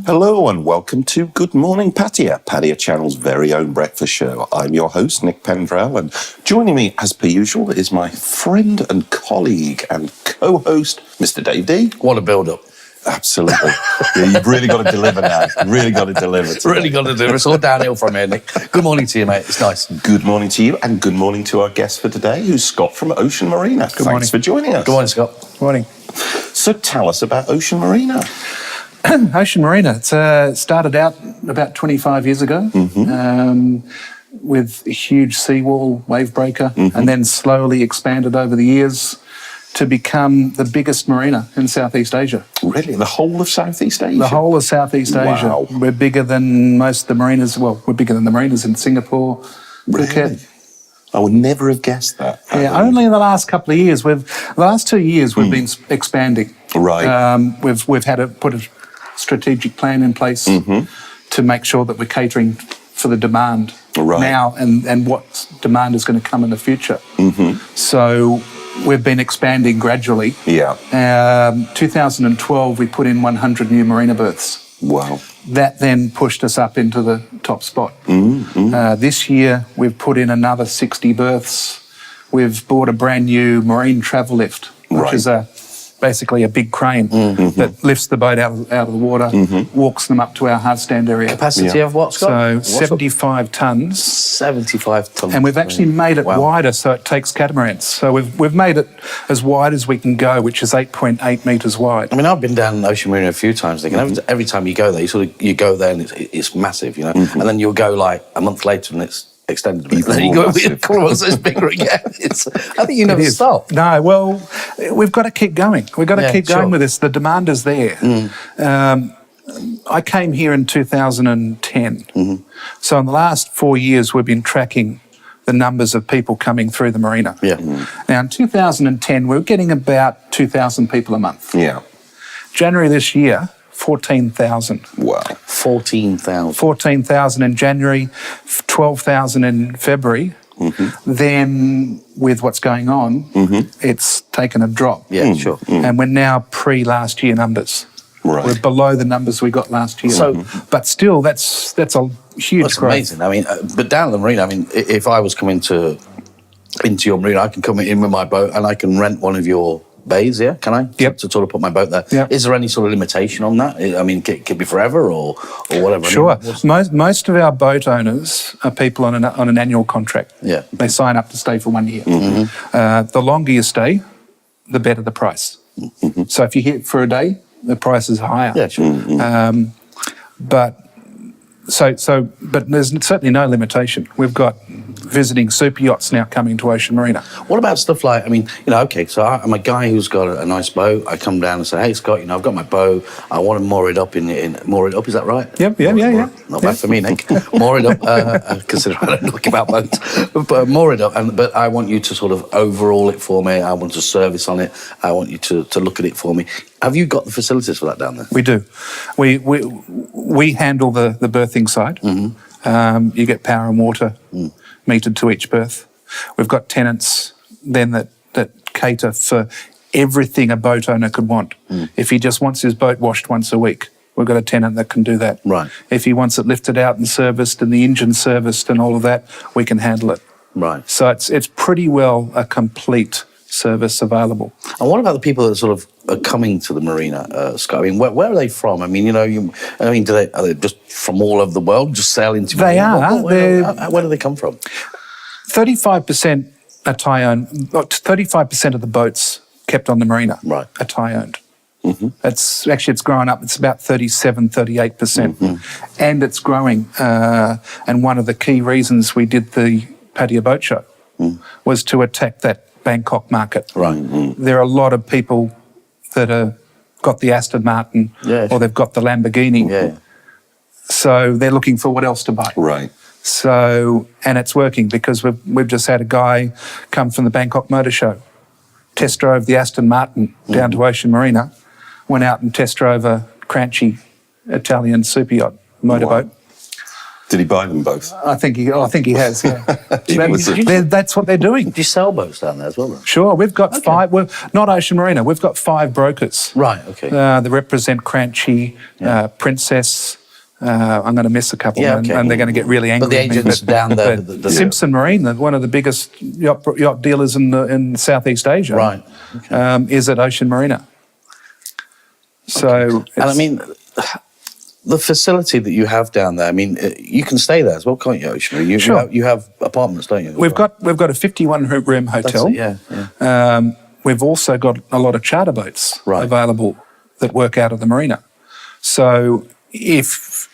Hello and welcome to Good Morning Pattaya, Pattaya Channel's very own breakfast show. I'm your host, Nick Pendrell, and joining me, as per usual, is my friend and colleague and co-host, Mr. Dave D. What a build-up. Absolutely. Yeah, you've really got to deliver now. Really got to deliver today. Really got to deliver. It's all downhill from here, Nick. Good morning to you, mate. It's nice. Good morning to you, and good morning to our guest for today, who's Scott from Ocean Marina. Thanks for joining us. Good morning, Scott. Good morning. So tell us about Ocean Marina. Ocean Marina, it started out about 25 years ago with a huge seawall wave breaker and then slowly expanded over the years to become the biggest marina in Southeast Asia. Really? The whole of Southeast Asia? The whole of Southeast Asia. Wow. We're bigger than most of the marinas. Well, we're bigger than the marinas in Singapore, Phuket. Really? I would never have guessed that. Yeah, only in the last couple of years. The last 2 years we've been expanding. Right. We've had to put a strategic plan in place to make sure that we're catering for the demand now and what demand is going to come in the future. So we've been expanding gradually. Yeah. 2012, we put in 100 new marina berths. Wow. That then pushed us up into the top spot. This year, we've put in another 60 berths. We've bought a brand new marine travel lift, which is basically a big crane that lifts the boat out of the water, walks them up to our hard stand area. Capacity of what, Scott? So 75 tonnes. 75 tonnes. And we've actually made it wider so it takes catamarans. So we've made it as wide as we can go, which is 8.8 metres wide. I mean, I've been down Ocean Marina a few times, Nick, and every time you go there, you go there and it's massive, you know, and then you'll go like a month later and it's extended a bit. Then you go, it's bigger again. I think you never stop. No, well, we've got to keep going. We've got to keep going with this. The demand is there. I came here in 2010. So in the last 4 years, we've been tracking the numbers of people coming through the marina. Now, in 2010, we were getting about 2,000 people a month. January this year, 14,000. Wow. 14,000. 14,000 in January, 12,000 in February. Then, with what's going on, it's taken a drop. Sure. And we're now pre-last year numbers. Right. We're below the numbers we got last year. So, but still, that's a huge growth. Amazing. I mean, but down at the marina, I mean, if I was coming into your marina, I can come in with my boat and I can rent one of your bays, can I? Yep. To sort of put my boat there. Yep. Is there any sort of limitation on that? I mean, it could be forever or whatever. Sure. Most of our boat owners are people on an annual contract. They sign up to stay for 1 year. The longer you stay, the better the price. So if you're here for a day, the price is higher. Yeah, sure. But there's certainly no limitation. We've got visiting super yachts now coming to Ocean Marina. What about stuff like, I mean, you know, okay, so I'm a guy who's got a nice boat. I come down and say, hey, Scott, you know, I've got my boat. I want to moor it up moor it up, is that right? Yep. Not bad for me, Nick. Moor it up, consider I don't know about boats. But moor it up, but I want you to sort of overhaul it for me. I want to service on it. I want you to look at it for me. Have you got the facilities for that down there? We do. We handle the berthing side. You get power and water metered to each berth. We've got tenants then that cater for everything a boat owner could want. If he just wants his boat washed once a week, we've got a tenant that can do that. Right. If he wants it lifted out and serviced and the engine serviced and all of that, we can handle it. Right. So it's pretty well a complete service available. And what about the people that sort of are coming to the marina, Scott? I mean, where are they from? I mean, you know, are they just from all over the world, just sailing to? They are. Where do they come from? 35% are Thai-owned. 35% of the boats kept on the marina are Thai-owned. It's grown up. It's about 37, 38%. And it's growing. And one of the key reasons we did the Pattaya Boat Show was to attack that Bangkok market. There are a lot of people that have got the Aston Martin or they've got the Lamborghini. So they're looking for what else to buy. Right. So, and it's working because we've just had a guy come from the Bangkok Motor Show, test drove the Aston Martin down to Ocean Marina, went out and test drove a cranchy Italian super yacht motorboat. Did he buy them both? I think he has. Yeah, Was it- that's what they're doing. Do you sell boats down there as well? Then? Sure, we've got 5. Well, not Ocean Marina. We've got 5 brokers. Right. Okay. They represent Cranchi, Princess. I'm going to miss a couple, and they're going to get really angry. But the agents down there, Simpson Marine, one of the biggest yacht dealers in Southeast Asia, right, is at Ocean Marina. So, and I mean, the facility that you have down there, I mean, you can stay there as well, can't you, Ocean? You have apartments, don't you? We've got a 51-room hotel. We've also got a lot of charter boats available that work out of the marina. So if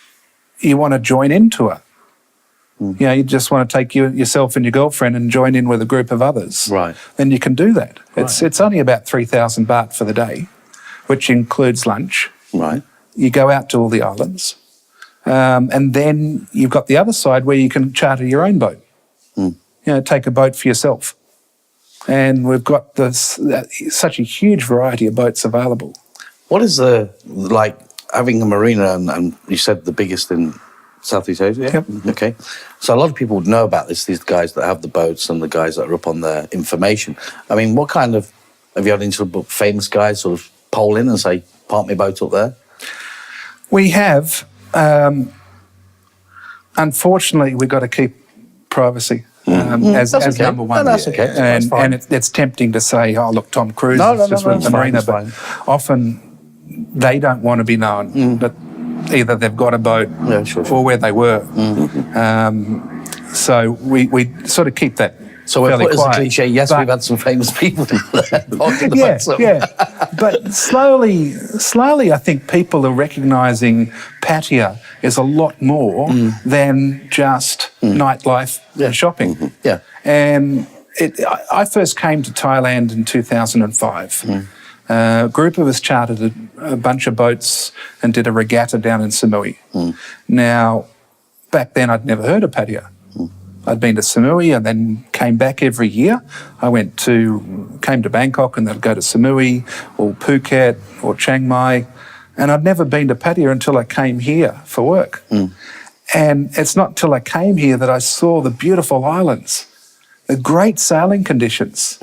you want to join into it, you just want to take yourself and your girlfriend and join in with a group of others, right? Then you can do that. It's only about 3,000 baht for the day, which includes lunch. Right. You go out to all the islands, and then you've got the other side where you can charter your own boat. Take a boat for yourself. And we've got such a huge variety of boats available. What is like having a marina, and you said the biggest in Southeast Asia? Yeah? Yep. Okay. So a lot of people would know about this, these guys that have the boats and the guys that are up on their information. I mean, have you had any sort of famous guys sort of poll in and say, park my boat up there? We have. Unfortunately, we've got to keep privacy as okay. number one. No, that's okay. And it's tempting to say, oh, look, Tom Cruise is just with the marina. But often they don't want to be known that either they've got a boat or where they were. So we sort of keep that. So we're put as a cliche, yes, but, we've had some famous people there. But slowly I think people are recognising Pattaya is a lot more than just nightlife and shopping. And I first came to Thailand in 2005. A group of us chartered a bunch of boats and did a regatta down in Samui. Now, back then I'd never heard of Pattaya. I'd been to Samui and then came back every year. I came to Bangkok and then I'd go to Samui or Phuket or Chiang Mai. And I'd never been to Pattaya until I came here for work. And it's not till I came here that I saw the beautiful islands, the great sailing conditions.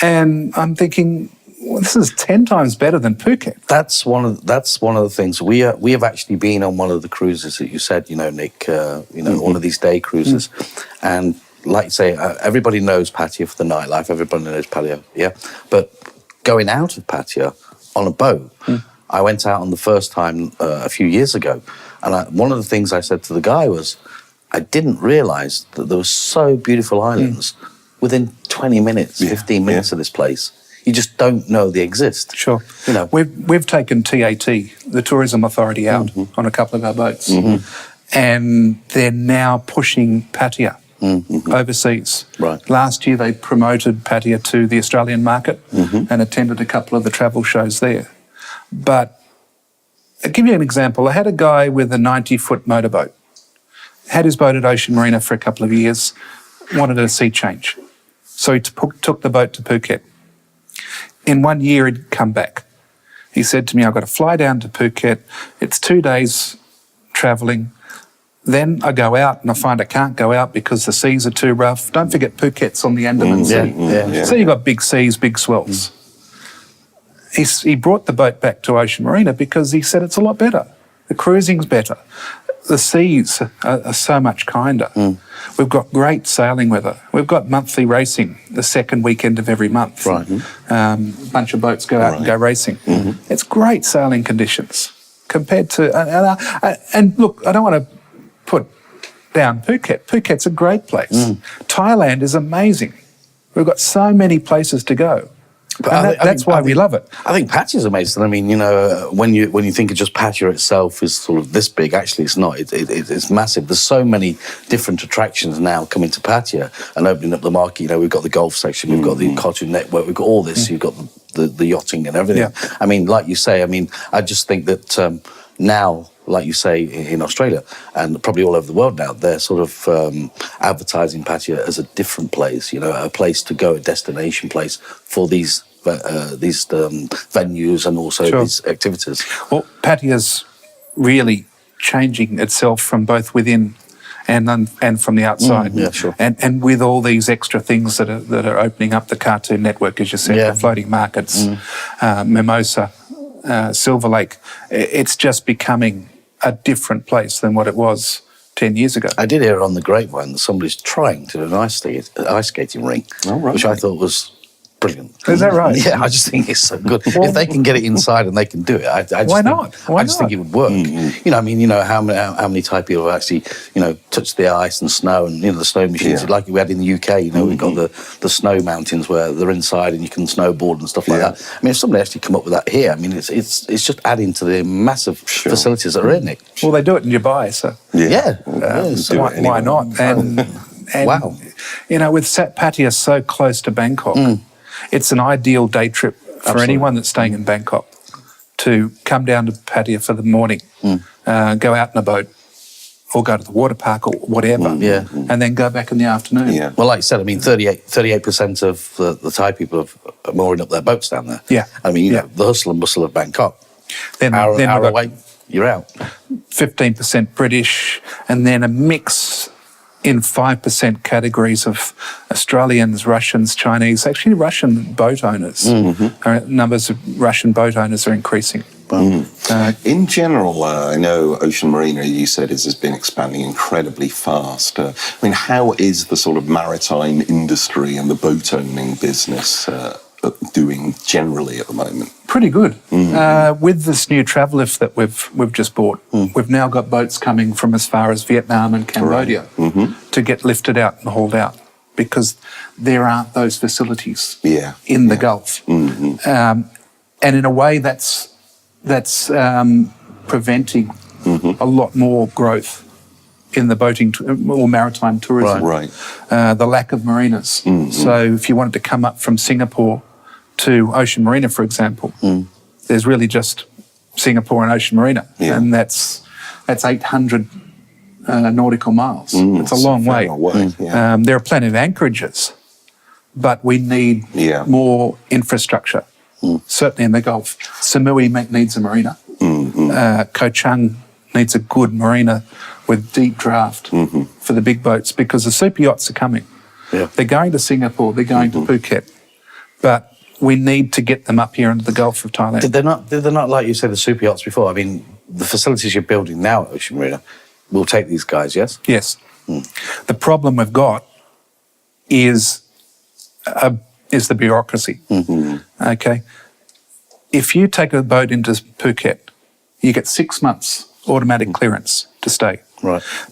And I'm thinking, well, this is 10 times better than Phuket. That's one of the things. We have actually been on one of the cruises that you said, Nick. One of these day cruises, and like you say, everybody knows Pattaya for the nightlife. Everybody knows Pattaya, yeah. But going out of Pattaya on a boat, I went out on the first time a few years ago, and one of the things I said to the guy was, I didn't realise that there were so beautiful islands within 20 minutes, 15 minutes of this place. You just don't know they exist. Sure. We've taken TAT, the Tourism Authority, out on a couple of our boats. And they're now pushing Pattaya overseas. Right. Last year they promoted Pattaya to the Australian market and attended a couple of the travel shows there. But I'll give you an example. I had a guy with a 90-foot motorboat, had his boat at Ocean Marina for a couple of years, wanted a sea change. So he took the boat to Phuket. In 1 year, he'd come back. He said to me, I've got to fly down to Phuket. It's 2 days travelling. Then I go out and I find I can't go out because the seas are too rough. Don't forget Phuket's on the Andaman Sea. So you've got big seas, big swells. He brought the boat back to Ocean Marina because he said it's a lot better. The cruising's better. The seas are so much kinder. We've got great sailing weather. We've got monthly racing the second weekend of every month. Right. A bunch of boats go out and go racing. It's great sailing conditions compared to... And look, I don't want to put down Phuket. Phuket's a great place. Thailand is amazing. We've got so many places to go. And that's why we love it. I think Pattaya's amazing. I mean, when you think of just Pattaya itself is sort of this big, actually it's not. It's massive. There's so many different attractions now coming to Pattaya and opening up the market. We've got the golf section, we've got the Cartoon Network, we've got all this. You've got the yachting and everything. I mean, like you say, I just think that now, like you say, in Australia and probably all over the world now, they're sort of advertising Pattaya as a different place, a place to go, a destination place for these venues and also these activities. Well, Pattaya's really changing itself from both within and from the outside. Yeah, sure. And with all these extra things that are opening up the Cartoon Network, as you said, the floating markets, Mimosa, Silver Lake, it's just becoming a different place than what it was 10 years ago. I did hear on the grapevine that somebody's trying to do an ice skating rink, which I thought was brilliant. Is that right? Yeah, I just think it's so good. If they can get it inside and they can do it, I just Why think, not? I just think it would work. How many Thai people have actually, touched the ice and snow and, the snow machines, like we had in the UK, we've got the snow mountains where they're inside and you can snowboard and stuff like that. I mean, if somebody actually come up with that here, I mean, it's just adding to the massive facilities that are in it. Well, they do it in Dubai, so... So why not? And wow. With Pattaya so close to Bangkok, it's an ideal day trip for anyone that's staying in Bangkok to come down to Pattaya for the morning, go out in a boat, or go to the water park or whatever, and then go back in the afternoon. Yeah. Well, like I said, I mean, 38% of the Thai people are mooring up their boats down there. Yeah. I mean, the hustle and bustle of Bangkok. Then hour away, you're out. 15% British, and then a mix in 5% categories of Australians, Russians, Chinese. Actually, Russian boat owners. Numbers of Russian boat owners are increasing. In general, I know Ocean Marina, you said, has been expanding incredibly fast. I mean, how is the sort of maritime industry and the boat owning business doing generally at the moment? Pretty good. With this new travel lift that we've just bought, we've now got boats coming from as far as Vietnam and Cambodia to get lifted out and hauled out because there aren't those facilities in the Gulf. And in a way, that's preventing a lot more growth in the boating or maritime tourism. The lack of marinas. So if you wanted to come up from Singapore to Ocean Marina, for example, there's really just Singapore and Ocean Marina, and that's 800 nautical miles. It's a long way. There are plenty of anchorages, but we need more infrastructure, certainly in the Gulf. Samui needs a marina. Koh Chang needs a good marina with deep draft for the big boats because the super yachts are coming. They're going to Singapore, they're going to Phuket, but we need to get them up here into the Gulf of Thailand. Did they not, like you said, the super yachts before? I mean, the facilities you're building now at Ocean Marina will take these guys, yes? Yes. The problem we've got is the bureaucracy. Okay? If you take a boat into Phuket, you get 6 months automatic clearance to stay.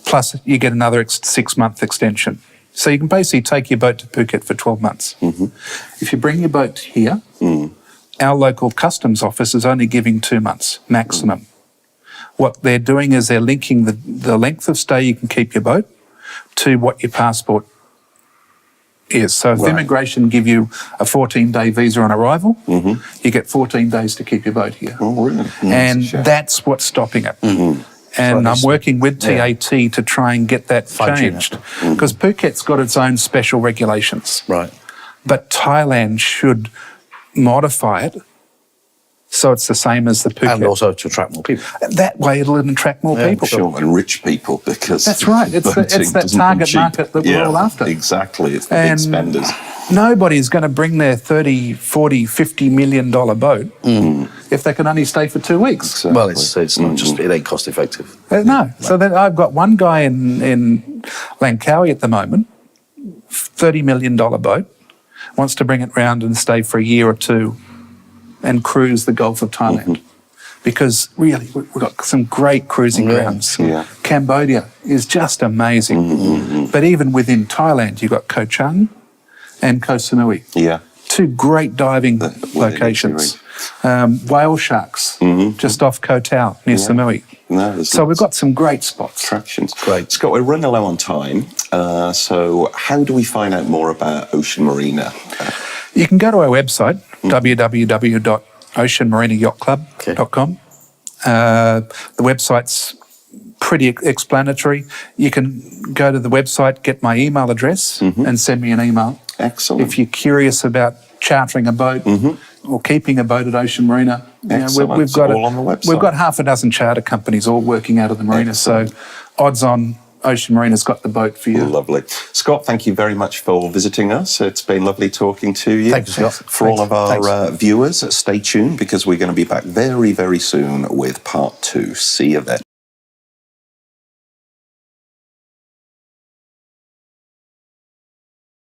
Plus, you get another 6-month extension. So you can basically take your boat to Phuket for 12 months. If you bring your boat here, our local customs office is only giving 2 months maximum. What they're doing is they're linking the length of stay you can keep your boat to what your passport is. So if immigration give you a 14-day visa on arrival, you get 14 days to keep your boat here. And that's what's stopping it. And I'm working with TAT to try and get that changed. Because Phuket's got its own special regulations. But Thailand should modify it so it's the same as the Phuket. And also to attract more people. That way it'll attract more people. And rich people, because... That's right. It's that target market that we're all after. Exactly. It's the big spenders. Nobody's going to bring their $30, $40, $50 million boat if they can only stay for 2 weeks. Well, it's not just, it ain't cost effective. No. So then I've got one guy in Langkawi at the moment, $30 million boat, wants to bring it round and stay for a year or two and cruise the Gulf of Thailand. Because really, we've got some great cruising grounds. Cambodia is just amazing. But even within Thailand, you've got Koh Chang and Koh Samui. 2 great diving locations. Whale sharks just off Koh Tao near Samui. So we've got some great spots. Attractions. Great. Scott, we're running low on time. So how do we find out more about Ocean Marina? You can go to our website, www.oceanmarinayachtclub.com. The website's pretty explanatory. You can go to the website, get my email address and send me an email. Excellent. If you're curious about chartering a boat or keeping a boat at Ocean Marina, Excellent. we've got all on the website. We've got half a dozen charter companies all working out of the marina. Excellent. So odds on Ocean Marina's got the boat for you. Lovely. Scott, thank you very much for visiting us. It's been lovely talking to you. Thank you, Scott. For all of our viewers, stay tuned because we're going to be back very, very soon with part 2. See you then.